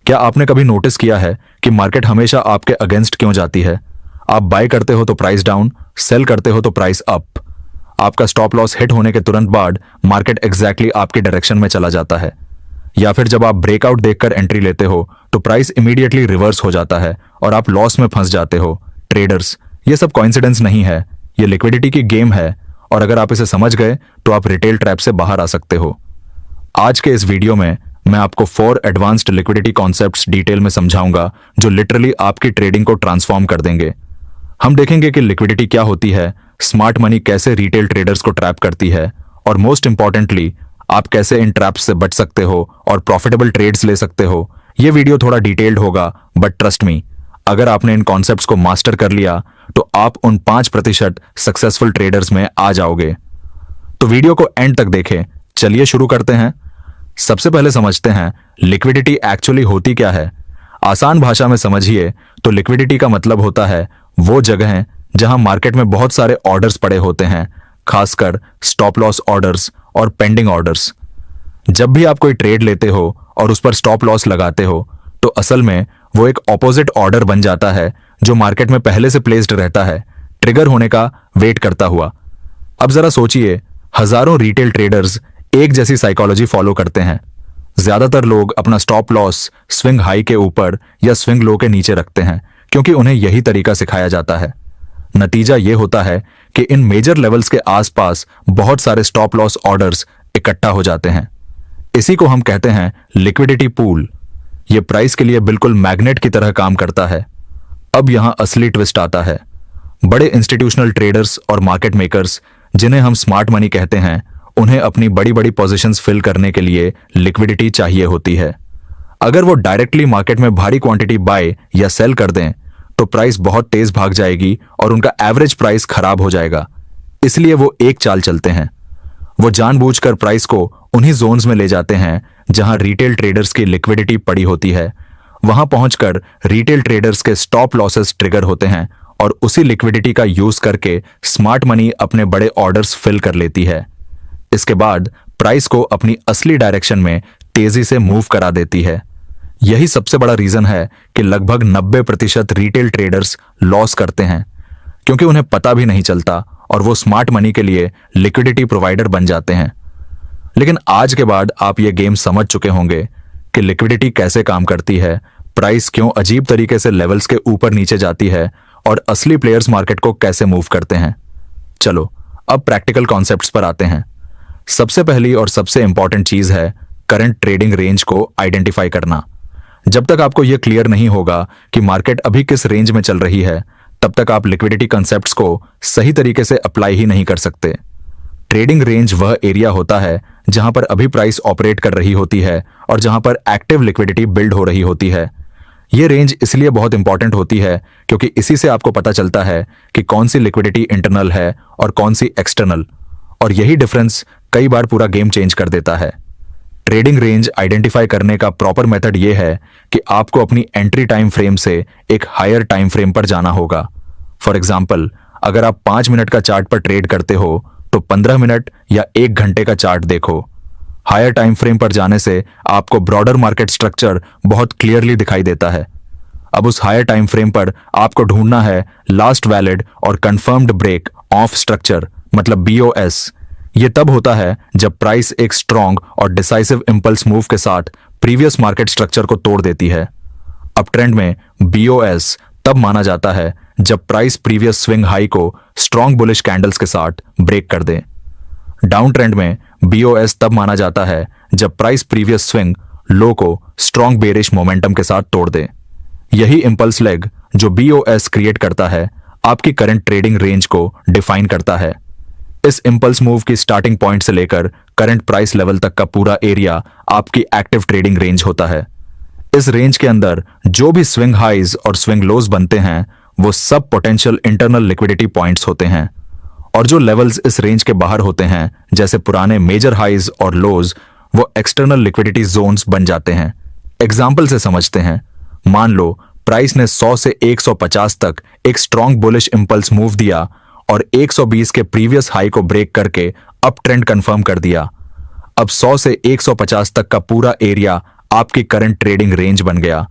क्या आपने कभी नोटिस किया है कि मार्केट हमेशा आपके अगेंस्ट क्यों जाती है? आप बाय करते हो तो प्राइस डाउन, सेल करते हो तो प्राइस अप। आपका स्टॉप लॉस हिट होने के तुरंत बाद मार्केट एग्जैक्टली आपकी डायरेक्शन में चला जाता है। या फिर जब आप ब्रेकआउट देखकर एंट्री लेते हो तो प्राइस इमीडिएटली रिवर्स हो जाता है और आप लॉस में फंस जाते हो। ट्रेडर्स, ये सब कोइंसिडेंस नहीं है, ये लिक्विडिटी की गेम है, और अगर आप इसे समझ गए तो आप रिटेल ट्रैप से बाहर आ सकते हो। आज के इस वीडियो में मैं आपको 4 एडवांस्ड लिक्विडिटी कॉन्सेप्ट्स डिटेल में समझाऊंगा जो लिटरली आपकी ट्रेडिंग को ट्रांसफॉर्म कर देंगे। हम देखेंगे कि लिक्विडिटी क्या होती है, स्मार्ट मनी कैसे रिटेल ट्रेडर्स को ट्रैप करती है, और मोस्ट इंपॉर्टेंटली आप कैसे इन ट्रैप्स से बच सकते हो और प्रॉफिटेबल ट्रेड्स ले सकते हो। यह वीडियो थोड़ा डिटेल्ड होगा, बट ट्रस्ट मी, अगर आपने इन कॉन्सेप्ट्स को मास्टर कर लिया तो आप उन 5% सक्सेसफुल ट्रेडर्स में आ जाओगे। तो वीडियो को एंड तक देखें। चलिए शुरू करते हैं। सबसे पहले समझते हैं लिक्विडिटी एक्चुअली होती क्या है। आसान भाषा में समझिए तो लिक्विडिटी का मतलब होता है वो जगह जहां मार्केट में बहुत सारे ऑर्डर्स पड़े होते हैं, खासकर स्टॉप लॉस ऑर्डर्स और पेंडिंग ऑर्डर्स। जब भी आप कोई ट्रेड लेते हो और उस पर स्टॉप लॉस लगाते हो तो असल में वो एक ऑपोजिट ऑर्डर बन जाता है जो मार्केट में पहले से प्लेस्ड रहता है, ट्रिगर होने का वेट करता हुआ। अब जरा सोचिए, हजारों रिटेल ट्रेडर्स एक जैसी साइकोलॉजी फॉलो करते हैं। ज्यादातर लोग अपना स्टॉप लॉस स्विंग हाई के ऊपर या स्विंग लो के नीचे रखते हैं क्योंकि उन्हें यही तरीका सिखाया जाता है। नतीजा यह होता है कि इन मेजर लेवल्स के आसपास बहुत सारे स्टॉप लॉस ऑर्डर्स इकट्ठा हो जाते हैं। इसी को हम कहते हैं लिक्विडिटी पूल। यह प्राइस के लिए बिल्कुल मैग्नेट की तरह काम करता है। अब यहां असली ट्विस्ट आता है। बड़े इंस्टीट्यूशनल ट्रेडर्स और मार्केट मेकर्स, जिन्हें हम स्मार्ट मनी कहते हैं, उन्हें अपनी बड़ी बड़ी पोजीशंस फिल करने के लिए लिक्विडिटी चाहिए होती है। अगर वो डायरेक्टली मार्केट में भारी क्वांटिटी बाय या सेल कर दें तो प्राइस बहुत तेज भाग जाएगी और उनका एवरेज प्राइस खराब हो जाएगा। इसलिए वो एक चाल चलते हैं। वो जानबूझकर प्राइस को उन्हीं जोन्स में ले जाते हैं जहां रिटेल ट्रेडर्स की लिक्विडिटी पड़ी होती है। वहां पहुंचकर रिटेल ट्रेडर्स के स्टॉप लॉसेस ट्रिगर होते हैं और उसी लिक्विडिटी का यूज करके स्मार्ट मनी अपने बड़े ऑर्डर्स फिल कर लेती है। इसके बाद प्राइस को अपनी असली डायरेक्शन में तेजी से मूव करा देती है। यही सबसे बड़ा रीजन है कि लगभग 90% रिटेल ट्रेडर्स लॉस करते हैं, क्योंकि उन्हें पता भी नहीं चलता और वो स्मार्ट मनी के लिए लिक्विडिटी प्रोवाइडर बन जाते हैं। लेकिन आज के बाद आप ये गेम समझ चुके होंगे कि लिक्विडिटी कैसे काम करती है, प्राइस क्यों अजीब तरीके से लेवल्स के ऊपर नीचे जाती है और असली प्लेयर्स मार्केट को कैसे मूव करते हैं। चलो अब प्रैक्टिकल कॉन्सेप्ट्स पर आते हैं। सबसे पहली और सबसे इंपॉर्टेंट चीज है करंट ट्रेडिंग रेंज को आइडेंटिफाई करना। जब तक आपको यह क्लियर नहीं होगा कि मार्केट अभी किस रेंज में चल रही है, तब तक आप लिक्विडिटी कॉन्सेप्ट्स को सही तरीके से अप्लाई ही नहीं कर सकते। ट्रेडिंग रेंज वह एरिया होता है जहां पर अभी प्राइस ऑपरेट कर रही होती है और जहां पर एक्टिव लिक्विडिटी बिल्ड हो रही होती है। यह रेंज इसलिए बहुत इंपॉर्टेंट होती है क्योंकि इसी से आपको पता चलता है कि कौन सी लिक्विडिटी इंटरनल है और कौन सी एक्सटर्नल, और यही डिफरेंस कई बार पूरा गेम चेंज कर देता है। ट्रेडिंग रेंज आइडेंटिफाई करने का प्रॉपर मेथड यह है कि आपको अपनी एंट्री टाइम फ्रेम से एक हायर टाइम फ्रेम पर जाना होगा। फॉर एग्जाम्पल, अगर आप 5 मिनट का चार्ट पर ट्रेड करते हो तो 15 मिनट या 1 घंटे का चार्ट देखो। हायर टाइम फ्रेम पर जाने से आपको ब्रॉडर मार्केट स्ट्रक्चर बहुत क्लियरली दिखाई देता है। अब उस हायर टाइम फ्रेम पर आपको ढूंढना है लास्ट वैलिड और कंफर्म्ड ब्रेक ऑफ स्ट्रक्चर, मतलब BOS। यह तब होता है जब प्राइस एक स्ट्रॉन्ग और डिसाइसिव इंपल्स मूव के साथ प्रीवियस मार्केट स्ट्रक्चर को तोड़ देती है। अप ट्रेंड में BOS तब माना जाता है जब प्राइस प्रीवियस स्विंग हाई को स्ट्रॉन्ग बुलिश कैंडल्स के साथ ब्रेक कर दे। डाउन ट्रेंड में BOS तब माना जाता है जब प्राइस प्रीवियस स्विंग लो को स्ट्रॉन्ग बेरिश मोमेंटम के साथ तोड़ दे। यही इंपल्स लेग जो BOS क्रिएट करता है आपकी करंट ट्रेडिंग रेंज को डिफाइन करता है। इस इंपल्स मूव की स्टार्टिंग पॉइंट से लेकर करंट प्राइस लेवल तक का पूरा एरिया आपकी एक्टिव ट्रेडिंग रेंज होता है। इस रेंज के अंदर जो भी स्विंग हाइज और स्विंग लोज बनते हैं वो सब पोटेंशियल इंटरनल लिक्विडिटी पॉइंट्स होते हैं, और जो लेवल्स इस रेंज के बाहर होते हैं, जैसे पुराने मेजर हाइज और लोज, वो एक्सटर्नल लिक्विडिटी जोन्स बन जाते हैं। एग्जाम्पल से समझते हैं। मान लो प्राइस ने 100 से 150 तक एक स्ट्रॉन्ग बुलिश इंपल्स मूव दिया और 120 के प्रीवियस हाई को ब्रेक करके अप ट्रेंड कंफर्म कर दिया। अब 100 से 150 तक का पूरा एरिया आपकी करंट ट्रेडिंग रेंज बन गया।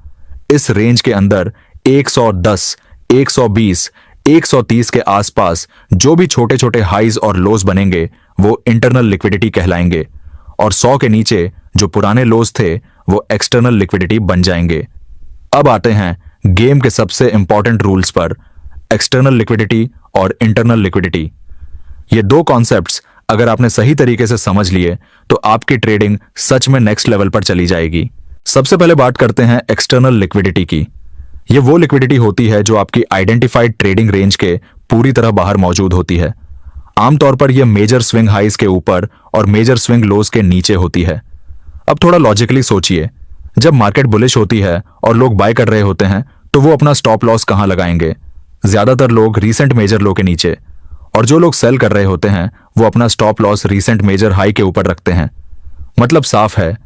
इस रेंज के अंदर 110, 120, 130 के आसपास जो भी छोटे छोटे हाईज और लोज बनेंगे वो इंटरनल लिक्विडिटी कहलाएंगे, और 100 के नीचे जो पुराने लोज थे वो एक्सटर्नल लिक्विडिटी बन जाएंगे। अब आते हैं गेम के सबसे इंपॉर्टेंट रूल्स पर, एक्सटर्नल लिक्विडिटी और इंटरनल लिक्विडिटी। ये दो कॉन्सेप्ट्स अगर आपने सही तरीके से समझ लिए तो आपकी ट्रेडिंग सच में नेक्स्ट लेवल पर चली जाएगी। सबसे पहले बात करते हैं एक्सटर्नल लिक्विडिटी की। ये वो लिक्विडिटी होती है जो आपकी आइडेंटिफाइड ट्रेडिंग रेंज के पूरी तरह बाहर मौजूद होती है। आमतौर पर यह मेजर स्विंग हाइज के ऊपर और मेजर स्विंग लोज के नीचे होती है। अब थोड़ा लॉजिकली सोचिए, जब मार्केट बुलिश होती है और लोग बाय कर रहे होते हैं तो वो अपना स्टॉप लॉस कहां लगाएंगे? ज्यादातर लोग रीसेंट मेजर लो के नीचे, और जो लोग सेल कर रहे होते हैं वो अपना stop loss recent major high के ऊपर रखते हैं। मतलब साफ है,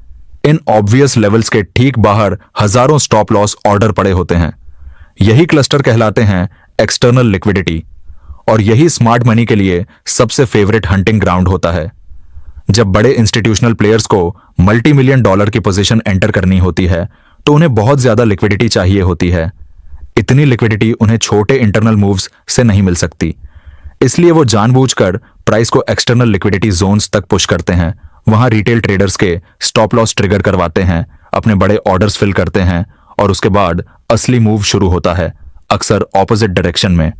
इन ऑब्वियस लेवल्स के ठीक बाहर हजारों स्टॉप लॉस ऑर्डर पड़े होते हैं। यही क्लस्टर कहलाते हैं एक्सटर्नल लिक्विडिटी, और यही स्मार्ट मनी के लिए सबसे फेवरेट हंटिंग ग्राउंड होता है। जब बड़े इंस्टीट्यूशनल प्लेयर्स को मल्टी मिलियन डॉलर की पोजीशन एंटर करनी होती है तो उन्हें बहुत ज्यादा लिक्विडिटी चाहिए होती है। इतनी लिक्विडिटी उन्हें छोटे इंटरनल मूव्स से नहीं मिल सकती, इसलिए वो जानबूझकर प्राइस को एक्सटर्नल लिक्विडिटी जोन्स तक पुश करते हैं। वहां रिटेल ट्रेडर्स के स्टॉप लॉस ट्रिगर करवाते हैं, अपने बड़े ऑर्डर्स फिल करते हैं, और उसके बाद असली मूव शुरू होता है, अक्सर ऑपोजिट डायरेक्शन में।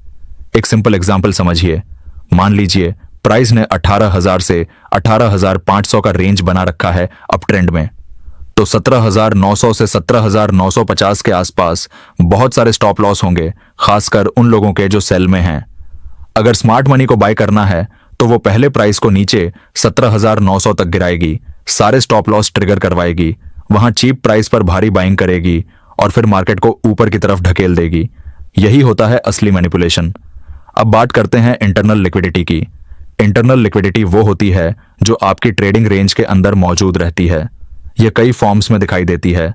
एक सिंपल एग्जांपल समझिए। मान लीजिए प्राइस ने 18,000 से 18,500 का रेंज बना रखा है अप ट्रेंड में, तो 17,900 से 17,950 के आसपास बहुत सारे स्टॉप लॉस होंगे, खासकर उन लोगों के जो सेल में हैं। अगर स्मार्ट मनी को बाय करना है तो वो पहले प्राइस को नीचे 17,900 तक गिराएगी, सारे स्टॉप लॉस ट्रिगर करवाएगी, वहां चीप प्राइस पर भारी बाइंग करेगी और फिर मार्केट को ऊपर की तरफ ढकेल देगी। यही होता है असली मैनिपुलेशन। अब बात करते हैं इंटरनल लिक्विडिटी की। इंटरनल लिक्विडिटी वो होती है जो आपकी ट्रेडिंग रेंज के अंदर मौजूद रहती है। यह कई फॉर्म्स में दिखाई देती है,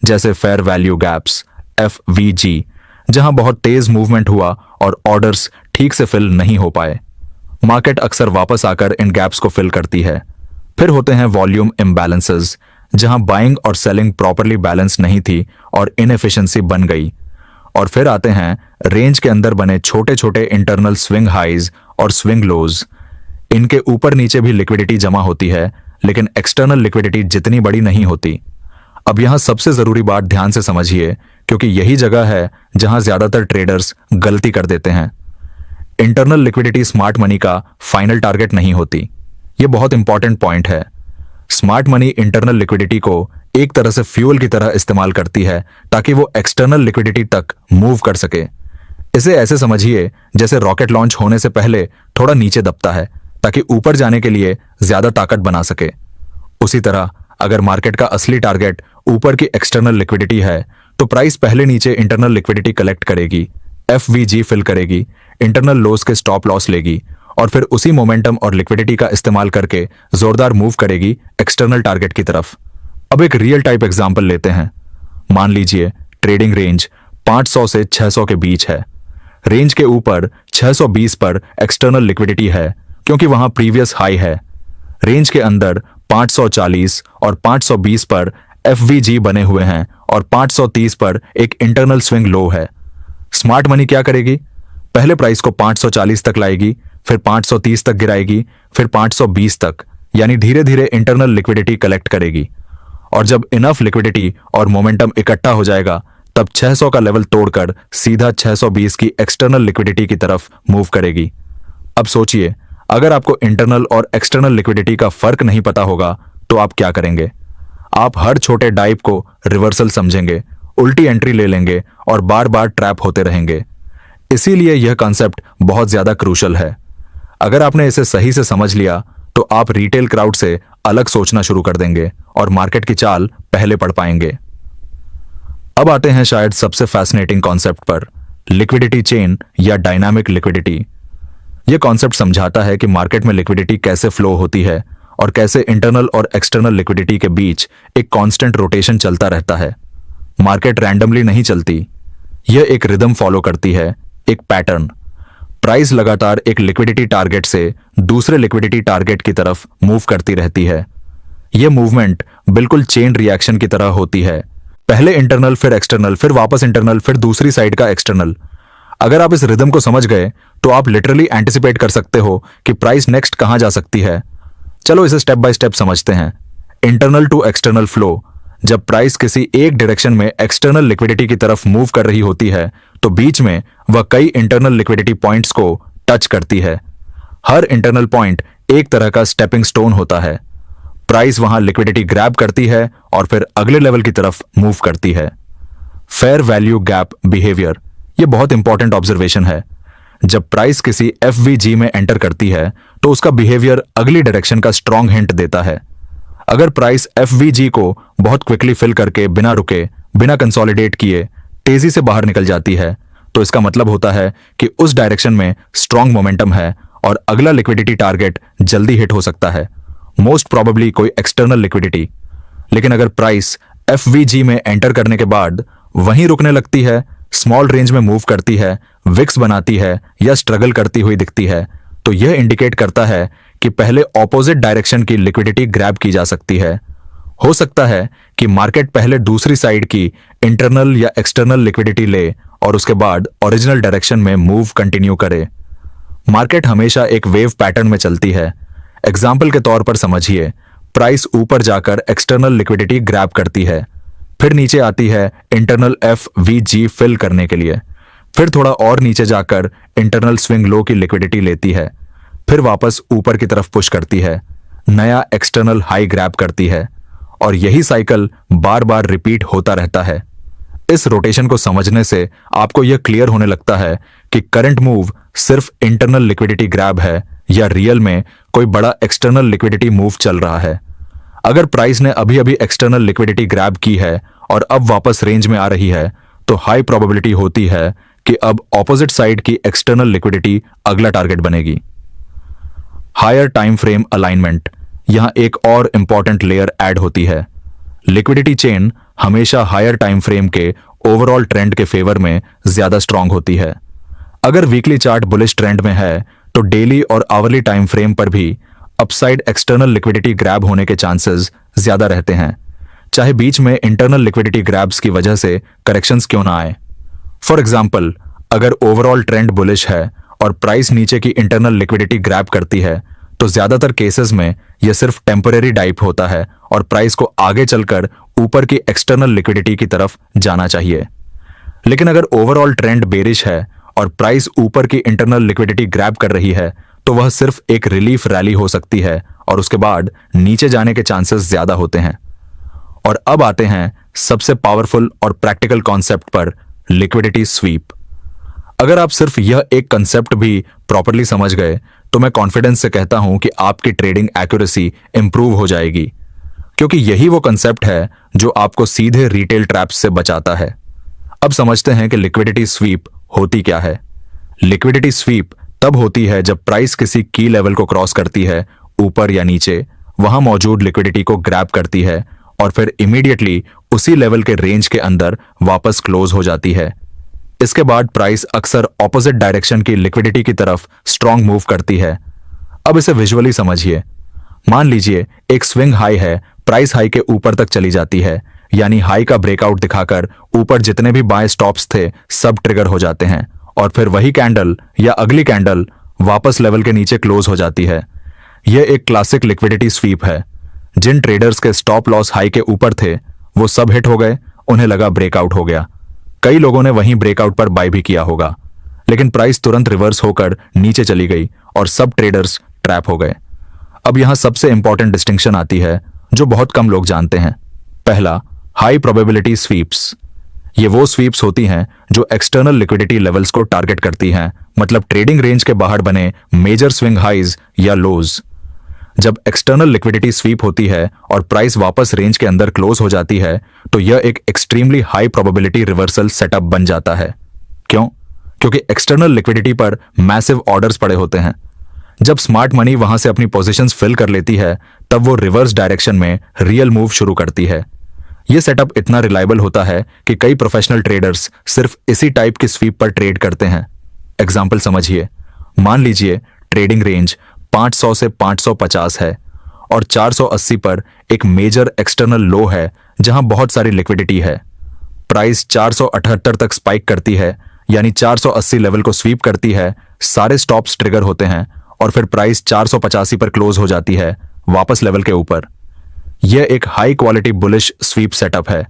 जैसे फेयर वैल्यू गैप्स FVG, जहां बहुत तेज मूवमेंट हुआ और ऑर्डर्स ठीक से फिल नहीं हो पाए। मार्केट अक्सर वापस आकर इन गैप्स को फिल करती है। फिर होते हैं वॉल्यूम इम्बैलेंसेस, जहां बाइंग और सेलिंग प्रॉपरली बैलेंस नहीं थी और इनएफिशिएंसी बन गई। और फिर आते हैं रेंज के अंदर बने छोटे छोटे इंटरनल स्विंग हाइज और स्विंग लोज। इनके ऊपर नीचे भी लिक्विडिटी जमा होती है, लेकिन एक्सटर्नल लिक्विडिटी जितनी बड़ी नहीं होती। अब यहां सबसे जरूरी बात ध्यान से समझिए, क्योंकि यही जगह है जहां ज्यादातर ट्रेडर्स गलती कर देते हैं। इंटरनल लिक्विडिटी स्मार्ट मनी का फाइनल टारगेट नहीं होती। यह बहुत इंपॉर्टेंट पॉइंट है। स्मार्ट मनी इंटरनल लिक्विडिटी को एक तरह से फ्यूल की तरह इस्तेमाल करती है ताकि वो एक्सटर्नल लिक्विडिटी तक मूव कर सके। इसे ऐसे समझिए जैसे रॉकेट लॉन्च होने से पहले थोड़ा नीचे दबता है ताकि ऊपर जाने के लिए ज्यादा ताकत बना सके। उसी तरह अगर मार्केट का असली टारगेट ऊपर की एक्सटर्नल लिक्विडिटी है तो प्राइस पहले नीचे इंटरनल लिक्विडिटी कलेक्ट करेगी, FVG फिल करेगी, इंटरनल लोस के स्टॉप लॉस लेगी और फिर उसी मोमेंटम और लिक्विडिटी का इस्तेमाल करके जोरदार मूव करेगी एक्सटर्नल टारगेट की तरफ। अब एक रियल टाइप एग्जांपल लेते हैं। मान लीजिए ट्रेडिंग रेंज 500 से 600 के बीच है। रेंज के ऊपर 620 पर एक्सटर्नल लिक्विडिटी है क्योंकि वहां प्रीवियस हाई है। रेंज के अंदर 540 और 520 पर FVG बने हुए हैं और 530 पर एक इंटरनल स्विंग लो है। स्मार्ट मनी क्या करेगी? पहले प्राइस को 540 तक लाएगी, फिर 530 तक गिराएगी, फिर 520 तक, यानी धीरे धीरे इंटरनल लिक्विडिटी कलेक्ट करेगी। और जब इनफ लिक्विडिटी और मोमेंटम इकट्ठा हो जाएगा तब 600 का लेवल तोड़कर सीधा 620 की एक्सटर्नल लिक्विडिटी की तरफ मूव करेगी। अब सोचिए, अगर आपको इंटरनल और एक्सटर्नल लिक्विडिटी का फर्क नहीं पता होगा तो आप क्या करेंगे? आप हर छोटे डाइप को रिवर्सल समझेंगे, उल्टी एंट्री ले लेंगे और बार बार ट्रैप होते रहेंगे। इसीलिए यह कॉन्सेप्ट बहुत ज्यादा क्रूशल है। अगर आपने इसे सही से समझ लिया तो आप रिटेल क्राउड से अलग सोचना शुरू कर देंगे और मार्केट की चाल पहले पढ़ पाएंगे। अब आते हैं शायद सबसे फैसिनेटिंग कॉन्सेप्ट पर, लिक्विडिटी चेन या डायनामिक लिक्विडिटी। यह कॉन्सेप्ट समझाता है कि मार्केट में लिक्विडिटी कैसे फ्लो होती है और कैसे इंटरनल और एक्सटर्नल लिक्विडिटी के बीच एक कांस्टेंट रोटेशन चलता रहता है। मार्केट रैंडमली नहीं चलती, यह एक रिदम फॉलो करती है, एक पैटर्न। प्राइस लगातार एक लिक्विडिटी टारगेट से दूसरे लिक्विडिटी टारगेट की तरफ मूव करती रहती है। यह मूवमेंट बिल्कुल चेन रिएक्शन की तरह होती है। पहले इंटरनल, फिर एक्सटर्नल, फिर वापस इंटरनल, फिर दूसरी साइड का एक्सटर्नल। अगर आप इस रिदम को समझ गए तो आप लिटरली एंटिसिपेट कर सकते हो कि प्राइस नेक्स्ट कहां जा सकती है। चलो इसे स्टेप बाय स्टेप समझते हैं। Internal to external flow. जब प्राइस किसी एक डायरेक्शन में एक्सटर्नल लिक्विडिटी की तरफ मूव कर रही होती है तो बीच में वह कई इंटरनल लिक्विडिटी पॉइंट्स को टच करती है। हर इंटरनल पॉइंट एक तरह का स्टेपिंग स्टोन होता है। प्राइस वहां लिक्विडिटी ग्रैब करती है और फिर अगले लेवल की तरफ मूव करती है। फेयर वैल्यू गैप बिहेवियर, यह बहुत इंपॉर्टेंट ऑब्जर्वेशन है। जब प्राइस किसी एफवीजी में एंटर करती है तो उसका बिहेवियर अगली डायरेक्शन का स्ट्रॉन्ग हिंट देता है। अगर प्राइस एफवीजी को बहुत क्विकली फिल करके बिना रुके, बिना कंसोलिडेट किए तेजी से बाहर निकल जाती है तो इसका मतलब होता है कि उस डायरेक्शन में स्ट्रॉन्ग मोमेंटम है और अगला लिक्विडिटी टारगेट जल्दी हिट हो सकता है, मोस्ट प्रोबेबली कोई एक्सटर्नल लिक्विडिटी। लेकिन अगर प्राइस एफवीजी में एंटर करने के बाद वहीं रुकने लगती है, स्मॉल रेंज में मूव करती है, विक्स बनाती है या स्ट्रगल करती हुई दिखती है तो यह इंडिकेट करता है कि पहले ऑपोजिट डायरेक्शन की लिक्विडिटी ग्रैब की जा सकती है। हो सकता है कि मार्केट पहले दूसरी साइड की इंटरनल या एक्सटर्नल लिक्विडिटी ले और उसके बाद ओरिजिनल डायरेक्शन में मूव कंटिन्यू करे। मार्केट हमेशा एक वेव पैटर्न में चलती है। एग्जाम्पल के तौर पर समझिए, प्राइस ऊपर जाकर एक्सटर्नल लिक्विडिटी ग्रैब करती है, फिर नीचे आती है इंटरनल एफवीजी फिल करने के लिए, फिर थोड़ा और नीचे जाकर इंटरनल स्विंग लो की लिक्विडिटी लेती है, फिर वापस ऊपर की तरफ पुश करती है, नया एक्सटर्नल हाई ग्रैब करती है और यही साइकिल बार बार रिपीट होता रहता है। इस रोटेशन को समझने से आपको यह क्लियर होने लगता है कि करंट मूव सिर्फ इंटरनल लिक्विडिटी ग्रैब है या रियल में कोई बड़ा एक्सटर्नल लिक्विडिटी मूव चल रहा है। अगर प्राइस ने अभी अभी एक्सटर्नल लिक्विडिटी ग्रैब की है और अब वापस रेंज में आ रही है तो हाई प्रोबेबिलिटी होती है कि अब ऑपोजिट साइड की एक्सटर्नल लिक्विडिटी अगला टारगेट बनेगी। हायर टाइम फ्रेम अलाइनमेंट, यहां एक और इंपॉर्टेंट लेयर ऐड होती है। लिक्विडिटी चेन हमेशा हायर टाइम फ्रेम के ओवरऑल ट्रेंड के फेवर में ज्यादा स्ट्रांग होती है। अगर वीकली चार्ट बुलिश ट्रेंड में है तो डेली और आवरली टाइम फ्रेम पर भी अपसाइड एक्सटर्नल लिक्विडिटी ग्रैब होने के चांसेस ज्यादा रहते हैं, चाहे बीच में इंटरनल लिक्विडिटी ग्रैब्स की वजह से करेक्शंस क्यों ना आए। फॉर एग्जाम्पल, अगर ओवरऑल ट्रेंड बुलिश है और प्राइस नीचे की इंटरनल लिक्विडिटी ग्रैब करती है तो ज्यादातर केसेस में यह सिर्फ टेम्परेरी डाइप होता है और प्राइस को आगे चलकर ऊपर की एक्सटर्नल लिक्विडिटी की तरफ जाना चाहिए। लेकिन अगर ओवरऑल ट्रेंड बेरिश है और प्राइस ऊपर की इंटरनल लिक्विडिटी ग्रैब कर रही है तो वह सिर्फ एक रिलीफ रैली हो सकती है और उसके बाद नीचे जाने के चांसेस ज्यादा होते हैं। और अब आते हैं सबसे पावरफुल और प्रैक्टिकल कॉन्सेप्ट पर, लिक्विडिटी स्वीप। अगर आप सिर्फ यह एक कंसेप्ट भी प्रॉपर्ली समझ गए तो मैं कॉन्फिडेंस से कहता हूं कि आपकी ट्रेडिंग एक्यूरेसी इंप्रूव हो जाएगी, क्योंकि यही वो कंसेप्ट है जो आपको सीधे रिटेल ट्रैप्स से बचाता है। अब समझते हैं कि लिक्विडिटी स्वीप होती क्या है। लिक्विडिटी स्वीप तब होती है जब प्राइस किसी की लेवल को क्रॉस करती है, ऊपर या नीचे, वहां मौजूद लिक्विडिटी को ग्रैब करती है और फिर इमीडिएटली उसी लेवल के रेंज के अंदर वापस क्लोज हो जाती है। इसके बाद प्राइस अक्सर ऑपोजिट डायरेक्शन की लिक्विडिटी की तरफ स्ट्रॉन्ग मूव करती है। अब इसे विजुअली समझिए। मान लीजिए एक स्विंग हाई है, प्राइस हाई के ऊपर तक चली जाती है, यानी हाई का ब्रेकआउट दिखाकर ऊपर जितने भी बाय स्टॉप्स थे सब ट्रिगर हो जाते हैं और फिर वही कैंडल या अगली कैंडल वापस लेवल के नीचे क्लोज हो जाती है। यह एक क्लासिक लिक्विडिटी स्वीप है। जिन ट्रेडर्स के स्टॉप लॉस हाई के ऊपर थे वो सब हिट हो गए, उन्हें लगा ब्रेकआउट हो गया। कई लोगों ने वहीं ब्रेकआउट पर बाय भी किया होगा, लेकिन प्राइस तुरंत रिवर्स होकर नीचे चली गई और सब ट्रेडर्स ट्रैप हो गए। अब यहां सबसे इंपॉर्टेंट डिस्टिंक्शन आती है जो बहुत कम लोग जानते हैं। पहला, हाई प्रोबेबिलिटी स्वीप्स। ये वो स्वीप्स होती हैं जो एक्सटर्नल लिक्विडिटी लेवल्स को टारगेट करती हैं, मतलब ट्रेडिंग रेंज के बाहर बने मेजर स्विंग हाइज या लोज। जब एक्सटर्नल लिक्विडिटी स्वीप होती है और प्राइस वापस रेंज के अंदर क्लोज हो जाती है तो यह एक extremely high probability reversal setup बन जाता है। क्यों? क्योंकि एक्सटर्नल लिक्विडिटी पर मैसिव ऑर्डर्स पड़े होते हैं। जब स्मार्ट मनी वहां से अपनी पोजीशंस फिल कर लेती है तब वो रिवर्स डायरेक्शन में रियल मूव शुरू करती है। यह सेटअप इतना रिलायबल होता है कि कई प्रोफेशनल ट्रेडर्स सिर्फ इसी टाइप की स्वीप पर ट्रेड करते हैं। एग्जाम्पल समझिए। मान लीजिए ट्रेडिंग रेंज 500 से 550 है और 480 पर एक मेजर एक्सटर्नल लो है जहां बहुत सारी लिक्विडिटी है। प्राइस 478 तक स्पाइक करती है, यानी 480 लेवल को स्वीप करती है, सारे स्टॉप्स ट्रिगर होते हैं और फिर प्राइस 485 पर क्लोज हो जाती है वापस लेवल के ऊपर। यह एक high quality bullish sweep setup है।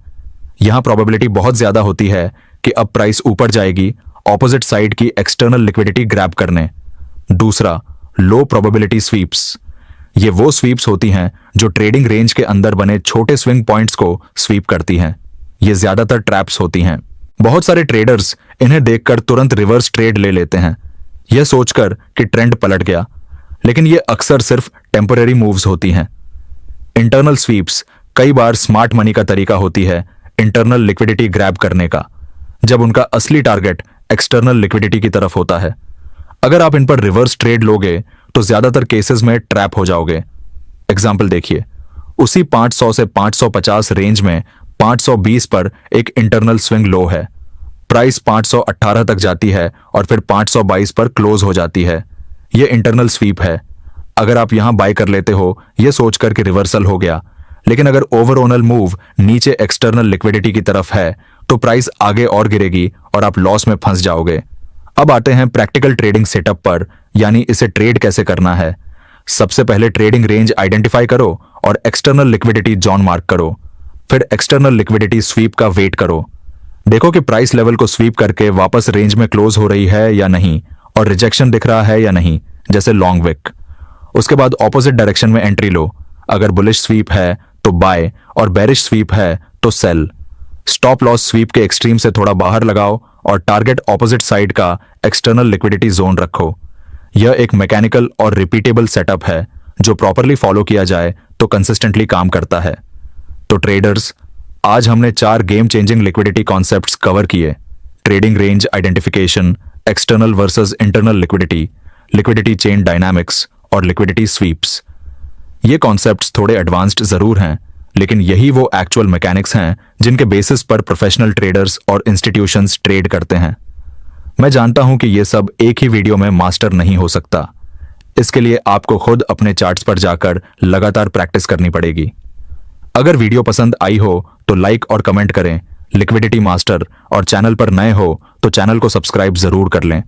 यहां प्रोबेबिलिटी बहुत ज्यादा होती है कि अब प्राइस ऊपर जाएगी ऑपोजिट साइड की एक्सटर्नल लिक्विडिटी ग्रैब करने। दूसरा, लो प्रोबेबिलिटी स्वीप्स। ये वो स्वीप्स होती हैं जो ट्रेडिंग रेंज के अंदर बने छोटे स्विंग पॉइंट्स को स्वीप करती हैं। ये ज्यादातर ट्रैप्स होती हैं। बहुत सारे ट्रेडर्स इन्हें देखकर तुरंत रिवर्स ट्रेड ले लेते हैं, यह सोचकर कि ट्रेंड पलट गया, लेकिन ये अक्सर सिर्फ टेम्पररी मूव्स होती हैं। इंटरनल स्वीप्स कई बार स्मार्ट मनी का तरीका होती है इंटरनल लिक्विडिटी ग्रैब करने का, जब उनका असली टारगेट एक्सटर्नल लिक्विडिटी की तरफ होता है। अगर आप इन पर रिवर्स ट्रेड लोगे तो ज्यादातर केसेस में ट्रैप हो जाओगे। एग्जाम्पल देखिए, उसी 500 से 550 रेंज में 520 पर एक इंटरनल स्विंग लो है। प्राइस 518 तक जाती है और फिर 522 पर क्लोज हो जाती है। यह इंटरनल स्वीप है। अगर आप यहां बाय कर लेते हो यह सोचकर कि रिवर्सल हो गया, लेकिन अगर ओवरऑल मूव नीचे एक्सटर्नल लिक्विडिटी की तरफ है तो प्राइस आगे और गिरेगी और आप लॉस में फंस जाओगे। अब आते हैं प्रैक्टिकल ट्रेडिंग सेटअप पर, यानी इसे ट्रेड कैसे करना है। सबसे पहले ट्रेडिंग रेंज आइडेंटिफाई करो और एक्सटर्नल लिक्विडिटी जॉन मार्क करो। फिर एक्सटर्नल लिक्विडिटी स्वीप का वेट करो। देखो कि प्राइस लेवल को स्वीप करके वापस रेंज में क्लोज हो रही है या नहीं, और रिजेक्शन दिख रहा है या नहीं, जैसे लॉन्ग विक। उसके बाद ऑपोजिट डायरेक्शन में एंट्री लो। अगर बुलिश स्वीप है तो बाय और बेरिश स्वीप है तो सेल। स्टॉप लॉस स्वीप के एक्सट्रीम से थोड़ा बाहर लगाओ और टारगेट ऑपोजिट साइड का एक्सटर्नल लिक्विडिटी जोन रखो। यह एक मैकेनिकल और रिपीटेबल सेटअप है जो प्रॉपरली फॉलो किया जाए तो कंसिस्टेंटली काम करता है। तो ट्रेडर्स, आज हमने 4 game changing liquidity concepts cover किए। Trading range identification, external versus internal liquidity, liquidity chain dynamics और लिक्विडिटी स्वीप्स। ये कॉन्सेप्ट्स थोड़े एडवांस्ड जरूर हैं, लेकिन यही वो एक्चुअल मैकेनिक्स हैं जिनके बेसिस पर प्रोफेशनल ट्रेडर्स और इंस्टीट्यूशंस ट्रेड करते हैं। मैं जानता हूं कि ये सब एक ही वीडियो में मास्टर नहीं हो सकता। इसके लिए आपको खुद अपने चार्ट्स पर जाकर लगातार प्रैक्टिस करनी पड़ेगी। अगर वीडियो पसंद आई हो तो लाइक और कमेंट करें लिक्विडिटी मास्टर, और चैनल पर नए हो तो चैनल को सब्सक्राइब जरूर कर लें।